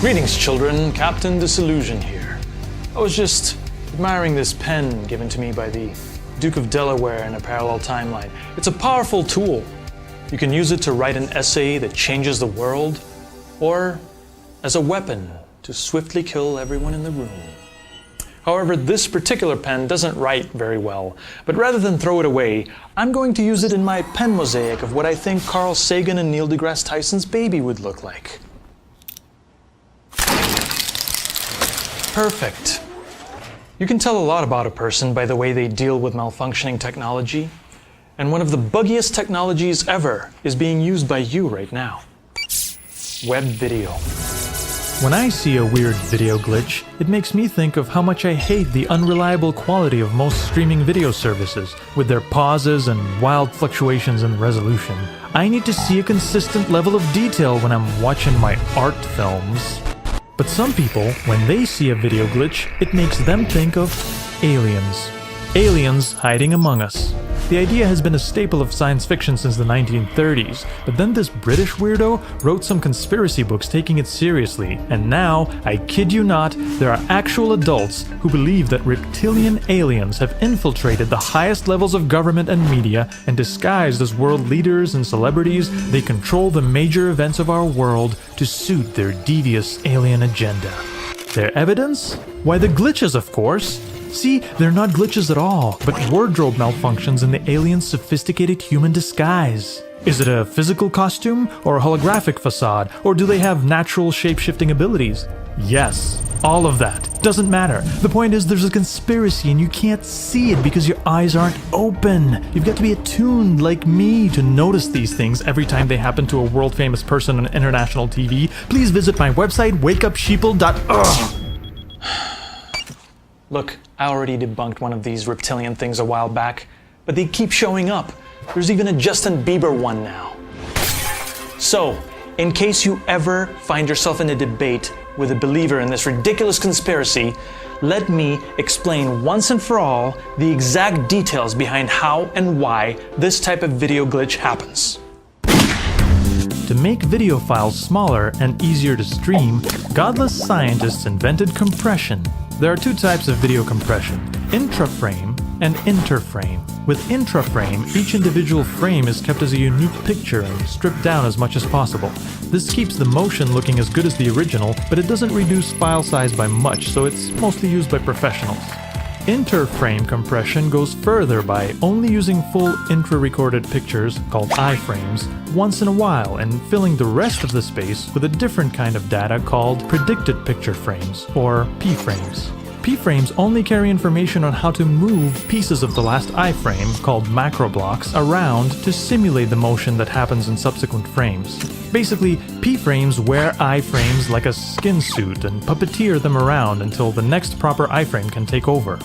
Greetings, children. Captain Disillusion here. I was just admiring this pen given to me by the Duke of Delaware in a parallel timeline. It's a powerful tool. You can use it to write an essay that changes the world, or as a weapon to swiftly kill everyone in the room. However, this particular pen doesn't write very well, but rather than throw it away, I'm going to use it in my pen mosaic of what I think Carl Sagan and Neil deGrasse Tyson's baby would look like. Perfect. You can tell a lot about a person by the way they deal with malfunctioning technology, and one of the buggiest technologies ever is being used by you right now. Web video. When I see a weird video glitch, it makes me think of how much I hate the unreliable quality of most streaming video services, with their pauses and wild fluctuations in resolution. I need to see a consistent level of detail when I'm watching my art films. But some people, when they see a video glitch, it makes them think of aliens. Aliens hiding among us. The idea has been a staple of science fiction since the 1930s, but then this British weirdo wrote some conspiracy books taking it seriously, and now, I kid you not, there are actual adults who believe that reptilian aliens have infiltrated the highest levels of government and media, and disguised as world leaders and celebrities, they control the major events of our world to suit their devious alien agenda. Their evidence? Why, the glitches, of course. See, they're not glitches at all, but wardrobe malfunctions in the alien's sophisticated human disguise. Is it a physical costume, or a holographic facade, or do they have natural shape-shifting abilities? Yes, all of that. Doesn't matter. The point is there's a conspiracy and you can't see it because your eyes aren't open. You've got to be attuned like me to notice these things every time they happen to a world-famous person on international TV. Please visit my website, wakeupsheeple.ugh. Look, I already debunked one of these reptilian things a while back, but they keep showing up. There's even a Justin Bieber one now. So, in case you ever find yourself in a debate with a believer in this ridiculous conspiracy, let me explain once and for all the exact details behind how and why this type of video glitch happens. To make video files smaller and easier to stream, godless scientists invented compression. There are two types of video compression, intraframe and interframe. With intraframe, each individual frame is kept as a unique picture and stripped down as much as possible. This keeps the motion looking as good as the original, but it doesn't reduce file size by much, so it's mostly used by professionals. Interframe compression goes further by only using full intra-recorded pictures, called iframes, once in a while and filling the rest of the space with a different kind of data called predicted picture frames, or p-frames. P-frames only carry information on how to move pieces of the last iframe, called macro blocks, around to simulate the motion that happens in subsequent frames. Basically, P-frames wear iframes like a skin suit and puppeteer them around until the next proper iframe can take over.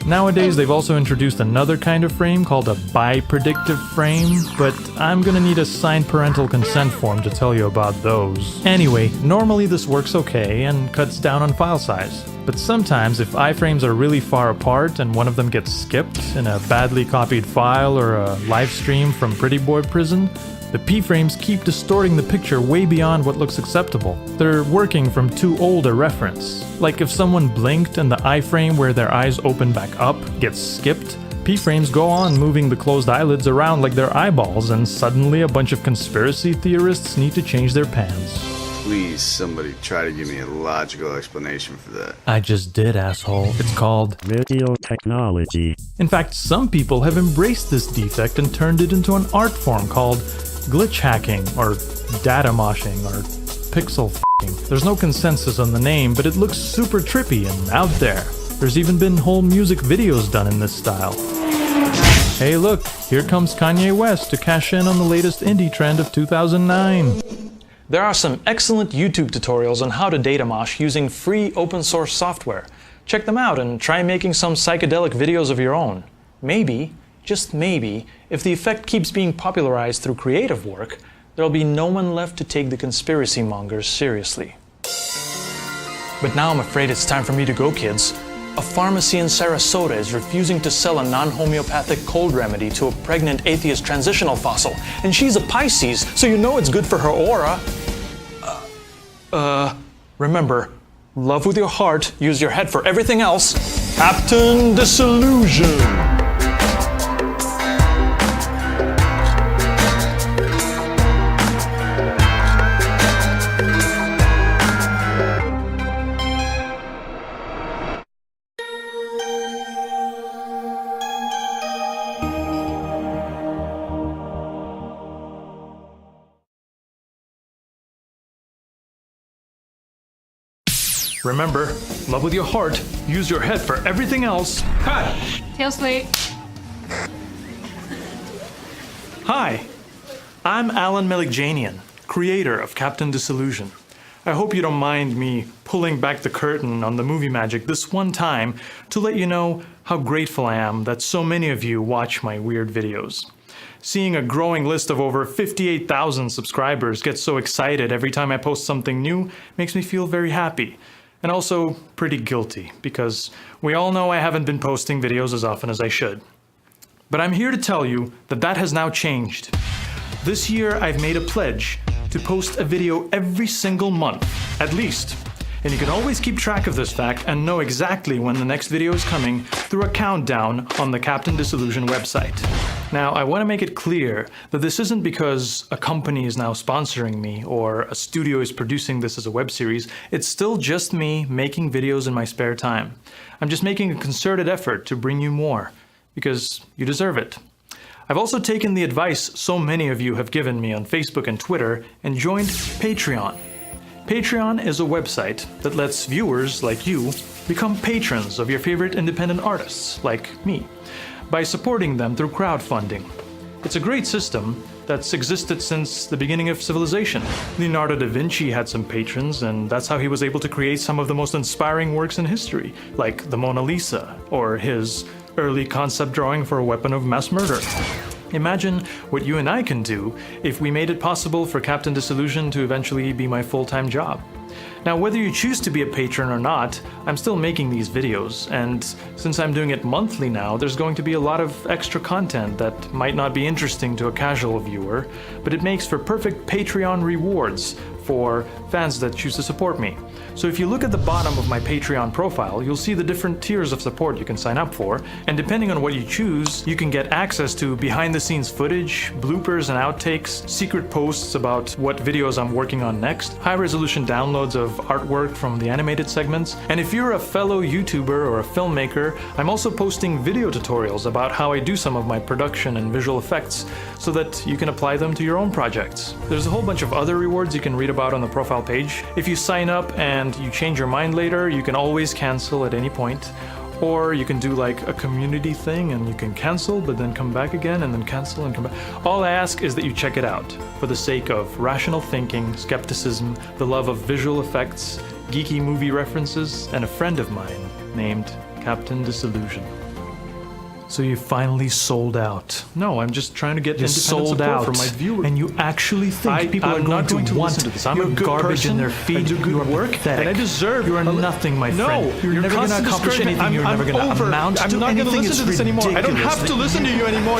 Nowadays, they've also introduced another kind of frame called a bi-predictive frame, but I'm gonna need a signed parental consent form to tell you about those. Anyway, normally this works okay and cuts down on file size. But sometimes, if iframes are really far apart and one of them gets skipped in a badly copied file or a live stream from Pretty Boy Prison, the P-frames keep distorting the picture way beyond what looks acceptable. They're working from too old a reference. Like if someone blinked and the iframe where their eyes open back up gets skipped, P-frames go on moving the closed eyelids around like they're eyeballs, and suddenly a bunch of conspiracy theorists need to change their pans. Please, somebody try to give me a logical explanation for that. I just did, asshole. It's called video technology. In fact, some people have embraced this defect and turned it into an art form called glitch hacking, or data moshing, or pixel f***ing. There's no consensus on the name, but it looks super trippy and out there. There's even been whole music videos done in this style. Hey look, here comes Kanye West to cash in on the latest indie trend of 2009. There are some excellent YouTube tutorials on how to data mosh using free open source software. Check them out and try making some psychedelic videos of your own. Maybe, just maybe, if the effect keeps being popularized through creative work, there'll be no one left to take the conspiracy mongers seriously. But now I'm afraid it's time for me to go, kids. A pharmacy in Sarasota is refusing to sell a non-homeopathic cold remedy to a pregnant atheist transitional fossil, and she's a Pisces, so you know it's good for her aura. Remember, love with your heart, use your head for everything else. Captain Disillusion! Remember, love with your heart, use your head for everything else. Cut! Tail slate. Hi, I'm Alan Meligjanian, creator of Captain Disillusion. I hope you don't mind me pulling back the curtain on the movie magic this one time to let you know how grateful I am that so many of you watch my weird videos. Seeing a growing list of over 58,000 subscribers get so excited every time I post something new makes me feel very happy. And also pretty guilty, because we all know I haven't been posting videos as often as I should. But I'm here to tell you that that has now changed. This year I've made a pledge to post a video every single month, at least. And you can always keep track of this fact and know exactly when the next video is coming through a countdown on the Captain Disillusion website. Now, I want to make it clear that this isn't because a company is now sponsoring me or a studio is producing this as a web series. It's still just me making videos in my spare time. I'm just making a concerted effort to bring you more, because you deserve it. I've also taken the advice so many of you have given me on Facebook and Twitter and joined Patreon. Patreon is a website that lets viewers like you become patrons of your favorite independent artists, like me, by supporting them through crowdfunding. It's a great system that's existed since the beginning of civilization. Leonardo da Vinci had some patrons, and that's how he was able to create some of the most inspiring works in history, like the Mona Lisa, or his early concept drawing for a weapon of mass murder. Imagine what you and I can do if we made it possible for Captain Disillusion to eventually be my full-time job. Now, whether you choose to be a patron or not, I'm still making these videos, and since I'm doing it monthly now, there's going to be a lot of extra content that might not be interesting to a casual viewer, but it makes for perfect Patreon rewards for fans that choose to support me. So if you look at the bottom of my Patreon profile, you'll see the different tiers of support you can sign up for, and depending on what you choose, you can get access to behind-the-scenes footage, bloopers and outtakes, secret posts about what videos I'm working on next, high-resolution downloads of artwork from the animated segments, and if you're a fellow YouTuber or a filmmaker, I'm also posting video tutorials about how I do some of my production and visual effects so that you can apply them to your own projects. There's a whole bunch of other rewards you can read about on the profile page. If you sign up and you change your mind later, you can always cancel at any point. Or you can do like a community thing and you can cancel but then come back again and then cancel and come back. All I ask is that you check it out for the sake of rational thinking, skepticism, the love of visual effects, geeky movie references, and a friend of mine named Captain Disillusion. So you finally sold out. No, I'm just trying to get independent support from my viewers. And you actually think people are going to want to this. I'm a good garbage in their feed. Do good work, and I deserve. You are nothing, my friend. No, you're never going to accomplish anything. You're never going to amount to anything. I'm not going to listen to this anymore. I don't have to listen to you anymore.